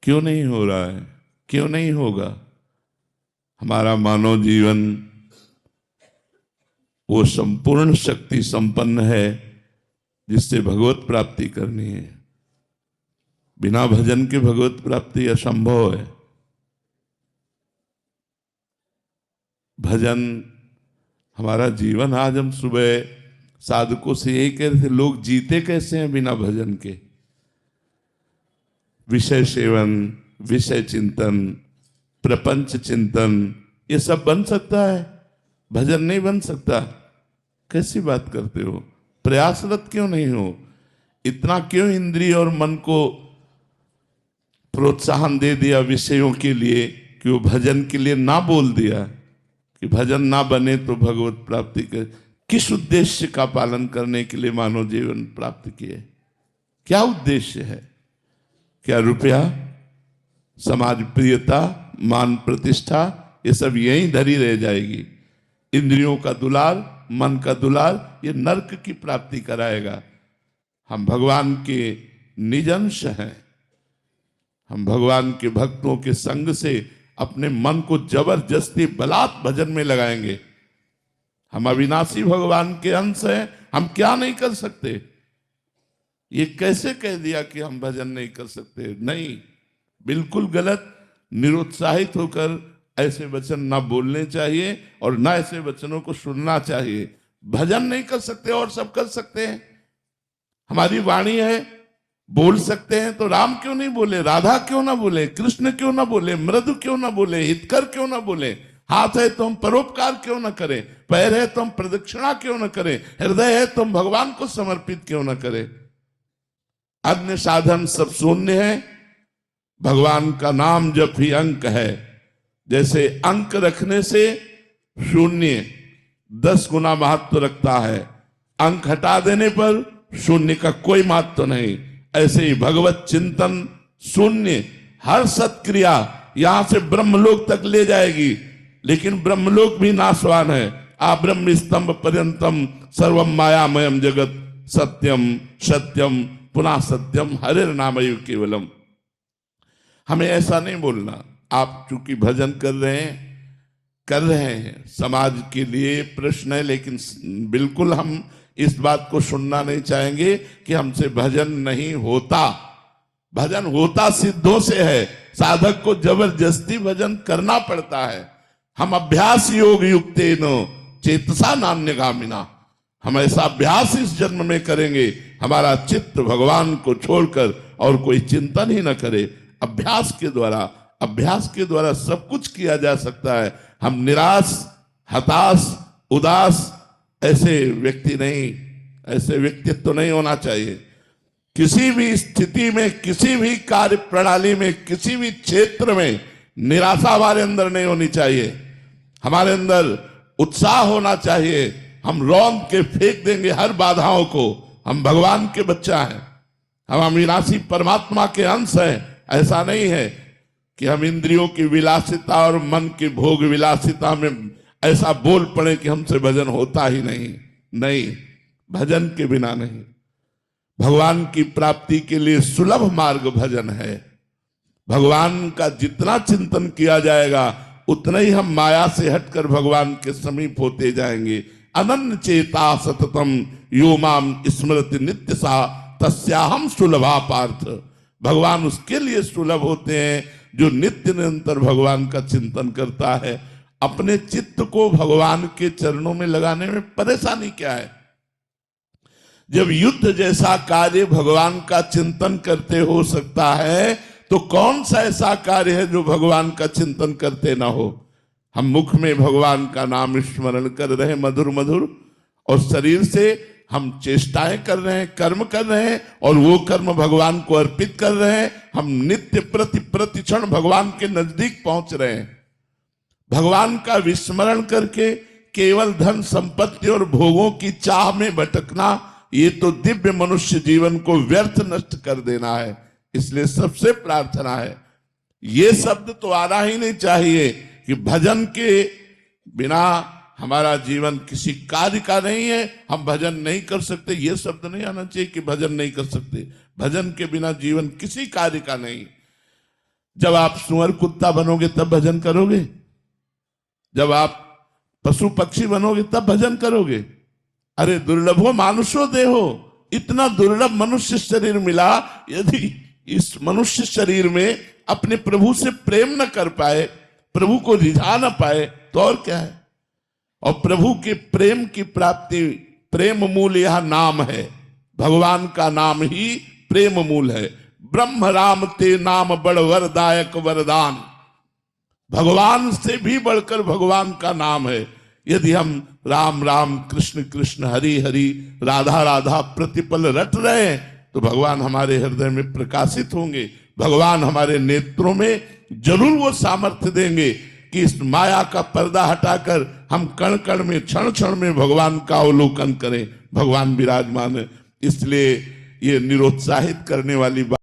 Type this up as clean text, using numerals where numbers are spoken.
क्यों नहीं हो रहा है, क्यों नहीं होगा? हमारा मानव जीवन वो संपूर्ण शक्ति संपन्न है जिससे भगवत प्राप्ति करनी है। बिना भजन के भगवत प्राप्ति असंभव है। भजन हमारा जीवन। आज हम सुबह साधकों से यही कह रहे थे, लोग जीते कैसे हैं बिना भजन के? विषय सेवन, विषय चिंतन, प्रपंच चिंतन, ये सब बन सकता है, भजन नहीं बन सकता। कैसी बात करते हो? प्रयासरत क्यों नहीं हो? इतना क्यों इंद्रिय और मन को प्रोत्साहन दे दिया विषयों के लिए कि वो भजन के लिए ना बोल दिया कि भजन ना बने तो भगवत प्राप्ति कर? किस उद्देश्य का पालन करने के लिए मानव जीवन प्राप्त किए? क्या उद्देश्य है? क्या रुपया, समाज प्रियता, मान प्रतिष्ठा, ये सब यहीं धरी रह जाएगी। इंद्रियों का दुलार, मन का दुलार, ये नरक की प्राप्ति कराएगा। हम भगवान के निज अंश हैं। हम भगवान के भक्तों के संग से अपने मन को जबरदस्ती बलात् भजन में लगाएंगे। हम अविनाशी भगवान के अंश हैं, हम क्या नहीं कर सकते? ये कैसे कह दिया कि हम भजन नहीं कर सकते? नहीं, बिल्कुल गलत। निरुत्साहित होकर ऐसे वचन ना बोलने चाहिए और ना ऐसे वचनों को सुनना चाहिए। भजन नहीं कर सकते और सब कर सकते हैं। हमारी वाणी है, बोल सकते हैं, तो राम क्यों नहीं बोले, राधा क्यों ना बोले, कृष्ण क्यों ना बोले, मृदु क्यों ना बोले, हितकर क्यों ना बोले? हाथ है तो हम परोपकार क्यों ना करें, पैर है तो हम प्रदक्षिणा क्यों ना करें, हृदय है तो हम भगवान को समर्पित क्यों ना करें? अन्य साधन सब शून्य है, भगवान का नाम जप ही अंक है। जैसे अंक रखने से शून्य 10 गुना महत्व रखता है, अंक हटा देने पर शून्य का कोई महत्व नहीं। ऐसे ही भगवत चिंतन शून्य, हर सत्क्रिया यहां से ब्रह्मलोक तक ले जाएगी, लेकिन ब्रह्मलोक भी नाशवान है। आ ब्रह्म स्तंभ पर्यंतम सर्वम मायामयम जगत सत्यम सत्यम पुनः सत्यम हरिर नामयु केवलम। हमें ऐसा नहीं बोलना। आप चूंकि भजन कर रहे हैं, समाज के लिए प्रश्न है, लेकिन बिल्कुल हम इस बात को सुनना नहीं चाहेंगे कि हमसे भजन नहीं होता। भजन होता सिद्धों से है, साधक को जबरदस्ती भजन करना पड़ता है। हम अभ्यास योग युक्तेनो चेतसा नान्यगामिना, हम ऐसा अभ्यास इस जन्म में करेंगे, हमारा चित्त भगवान को छोड़कर और कोई चिंतन ही न करे। अभ्यास के द्वारा सब कुछ किया जा सकता है। हम निराश, हताश, उदास ऐसे व्यक्ति नहीं, ऐसे व्यक्तित्व नहीं होना चाहिए। किसी भी स्थिति में, किसी भी कार्य प्रणाली में, किसी भी क्षेत्र में निराशा हमारे अंदर नहीं होनी चाहिए। हमारे अंदर उत्साह होना चाहिए। हम रौंद के फेंक देंगे हर बाधाओं को। हम भगवान के बच्चा हैं, हम अविनाशी परमात्मा के अंश हैं। ऐसा नहीं है कि हम इंद्रियों की विलासिता और मन की भोग विलासिता में ऐसा बोल पड़े कि हमसे भजन होता ही नहीं, भजन के बिना नहीं। भगवान की प्राप्ति के लिए सुलभ मार्ग भजन है। भगवान का जितना चिंतन किया जाएगा उतना ही हम माया से हटकर भगवान के समीप होते जाएंगे। अनन्य चेता सततम यो माम स्मृति नित्य सा तस्याहम सुलभा पार्थ। भगवान उसके लिए सुलभ होते हैं जो नित्य निरंतर भगवान का चिंतन करता है। अपने चित्त को भगवान के चरणों में लगाने में परेशानी क्या है? जब युद्ध जैसा कार्य भगवान का चिंतन करते हो सकता है, तो कौन सा ऐसा कार्य है जो भगवान का चिंतन करते ना हो? हम मुख में भगवान का नाम स्मरण कर रहे हैं मधुर मधुर, और शरीर से हम चेष्टाएं कर रहे हैं, कर्म कर रहे हैं, और वो कर्म भगवान को अर्पित कर रहे हैं। हम नित्य प्रतिक्षण भगवान के नजदीक पहुंच रहे हैं। भगवान का विस्मरण करके केवल धन संपत्ति और भोगों की चाह में भटकना, ये तो दिव्य मनुष्य जीवन को व्यर्थ नष्ट कर देना है। इसलिए सबसे प्रार्थना है, ये शब्द तो आना ही नहीं चाहिए कि भजन के बिना हमारा जीवन किसी कार्य का नहीं है, हम भजन नहीं कर सकते। ये शब्द नहीं आना चाहिए कि भजन नहीं कर सकते। भजन के बिना जीवन किसी कार्य का नहीं। जब आप सुअर कुत्ता बनोगे तब भजन करोगे? जब आप पशु पक्षी बनोगे तब भजन करोगे? अरे दुर्लभो मानुषो देहो, इतना दुर्लभ मनुष्य शरीर मिला, यदि इस मनुष्य शरीर में अपने प्रभु से प्रेम न कर पाए, प्रभु को रिझा न पाए, तो और क्या है? और प्रभु के प्रेम की प्राप्ति, प्रेम मूल यह नाम है, भगवान का नाम ही प्रेम मूल है। ब्रह्म राम ते नाम बड़ वरदायक वरदान, भगवान से भी बढ़कर भगवान का नाम है। यदि हम राम राम कृष्ण कृष्ण हरि हरि राधा राधा प्रतिपल रट रहे हैं तो भगवान हमारे हृदय में प्रकाशित होंगे, भगवान हमारे नेत्रों में जरूर वो सामर्थ्य देंगे कि इस माया का पर्दा हटाकर हम कण कण में क्षण क्षण में भगवान का अवलोकन करें। भगवान विराजमान है। इसलिए ये निरुत्साहित करने वाली बात